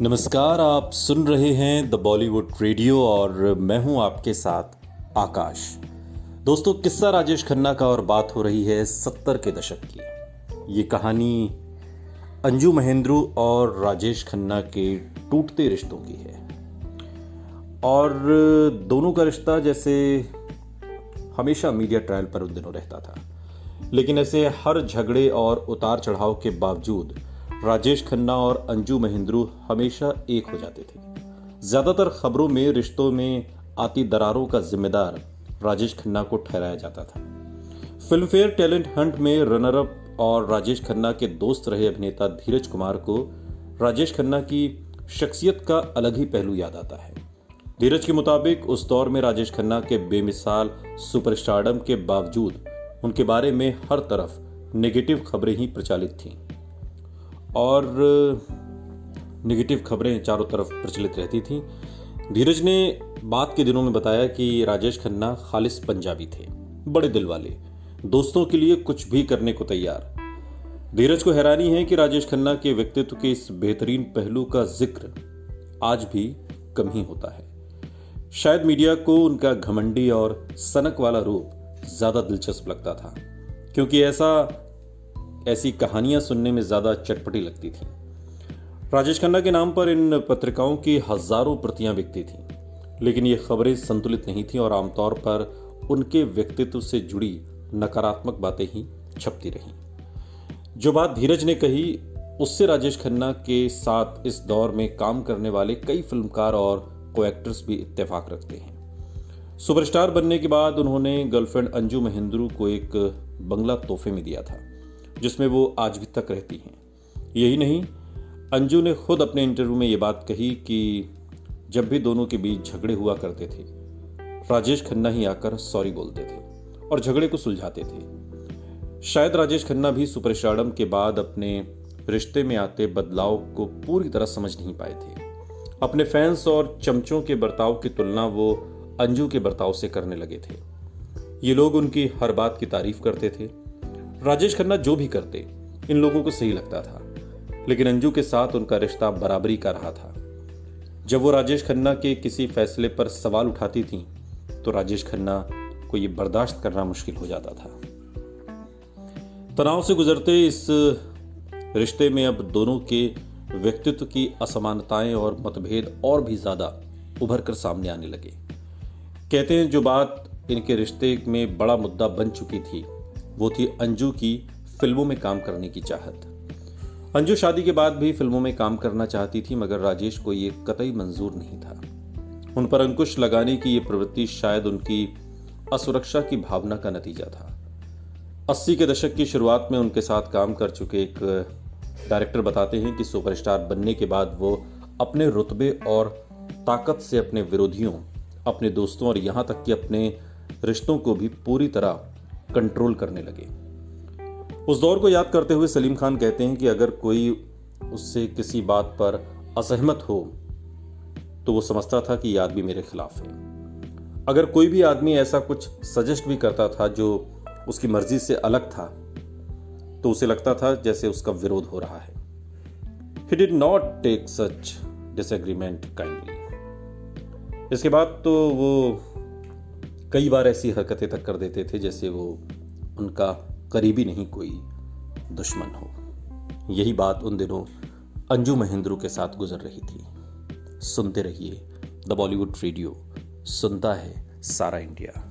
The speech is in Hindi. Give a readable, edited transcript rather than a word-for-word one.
नमस्कार, आप सुन रहे हैं द बॉलीवुड रेडियो और मैं हूं आपके साथ आकाश। दोस्तों, किस्सा राजेश खन्ना का और बात हो रही है 70 के दशक की। ये कहानी अंजू महेंद्रू और राजेश खन्ना के टूटते रिश्तों की है। और दोनों का रिश्ता जैसे हमेशा मीडिया ट्रायल पर उन दिनों रहता था, लेकिन ऐसे हर झगड़े और उतार चढ़ाव के बावजूद राजेश खन्ना और अंजू महेंद्रू हमेशा एक हो जाते थे। ज्यादातर खबरों में रिश्तों में आती दरारों का जिम्मेदार राजेश खन्ना को ठहराया जाता था। फिल्म फेयर टैलेंट हंट में रनर अप और राजेश खन्ना के दोस्त रहे अभिनेता धीरज कुमार को राजेश खन्ना की शख्सियत का अलग ही पहलू याद आता है। धीरज के मुताबिक उस दौर में राजेश खन्ना के बेमिसाल सुपरस्टारडम के बावजूद उनके बारे में हर तरफ नेगेटिव खबरें ही प्रचलित थीं और नेगेटिव खबरें चारों तरफ प्रचलित रहती थीं। धीरज ने बाद के दिनों में बताया कि राजेश खन्ना खालिस पंजाबी थे, बड़े दिल वाले, दोस्तों के लिए कुछ भी करने को तैयार। धीरज को हैरानी है कि राजेश खन्ना के व्यक्तित्व के इस बेहतरीन पहलू का जिक्र आज भी कम ही होता है। शायद मीडिया को उनका घमंडी और सनक वाला रूप ज्यादा दिलचस्प लगता था, क्योंकि ऐसी कहानियां सुनने में ज्यादा चटपटी लगती थी। राजेश खन्ना के नाम पर इन पत्रिकाओं की हजारों प्रतियां बिकती थीं, लेकिन ये खबरें संतुलित नहीं थीं और आमतौर पर उनके व्यक्तित्व से जुड़ी नकारात्मक बातें ही छपती रहीं। जो बात धीरज ने कही, उससे राजेश खन्ना के साथ इस दौर में काम करने वाले कई फिल्मकार और को एक्टर्स भी इत्तेफाक रखते हैं। सुपरस्टार बनने के बाद उन्होंने गर्लफ्रेंड अंजू महेंद्रू को एक बंगला तोहफे में दिया था, जिसमें वो आज भी तक रहती हैं। यही नहीं, अंजू ने खुद अपने इंटरव्यू में ये बात कही कि जब भी दोनों के बीच झगड़े हुआ करते थे, राजेश खन्ना ही आकर सॉरी बोलते थे और झगड़े को सुलझाते थे। शायद राजेश खन्ना भी सुपरस्टारडम के बाद अपने रिश्ते में आते बदलाव को पूरी तरह समझ नहीं पाए थे। अपने फैंस और चमचों के बर्ताव की तुलना वो अंजू के बर्ताव से करने लगे थे। ये लोग उनकी हर बात की तारीफ करते थे। राजेश खन्ना जो भी करते, इन लोगों को सही लगता था, लेकिन अंजू के साथ उनका रिश्ता बराबरी का रहा था। जब वो राजेश खन्ना के किसी फैसले पर सवाल उठाती थीं, तो राजेश खन्ना को ये बर्दाश्त करना मुश्किल हो जाता था। तनाव से गुजरते इस रिश्ते में अब दोनों के व्यक्तित्व की असमानताएं और मतभेद और भी ज्यादा उभर कर सामने आने लगे। कहते हैं, जो बात इनके रिश्ते में बड़ा मुद्दा बन चुकी थी, वो थी अंजू की फिल्मों में काम करने की चाहत। अंजू शादी के बाद भी फिल्मों में काम करना चाहती थी, मगर राजेश को ये कतई मंजूर नहीं था। उन पर अंकुश लगाने की ये प्रवृत्ति शायद उनकी असुरक्षा की भावना का नतीजा था। 80 के दशक की शुरुआत में उनके साथ काम कर चुके एक डायरेक्टर बताते हैं कि सुपरस्टार बनने के बाद वो अपने रुतबे और ताकत से अपने विरोधियों, अपने दोस्तों और यहां तक कि अपने रिश्तों को भी पूरी तरह कंट्रोल करने लगे। उस दौर को याद करते हुए सलीम खान कहते हैं कि अगर कोई उससे किसी बात पर असहमत हो तो वो समझता था कि यह आदमी मेरे खिलाफ है। अगर कोई भी आदमी ऐसा कुछ सजेस्ट भी करता था जो उसकी मर्जी से अलग था, तो उसे लगता था जैसे उसका विरोध हो रहा है। He did not take such disagreement kindly। इसके बाद तो वो कई बार ऐसी हरकतें तक कर देते थे जैसे वो उनका करीबी नहीं, कोई दुश्मन हो। यही बात उन दिनों अंजू महेंद्रू के साथ गुजर रही थी। सुनते रहिए द बॉलीवुड रेडियो, सुनता है सारा इंडिया।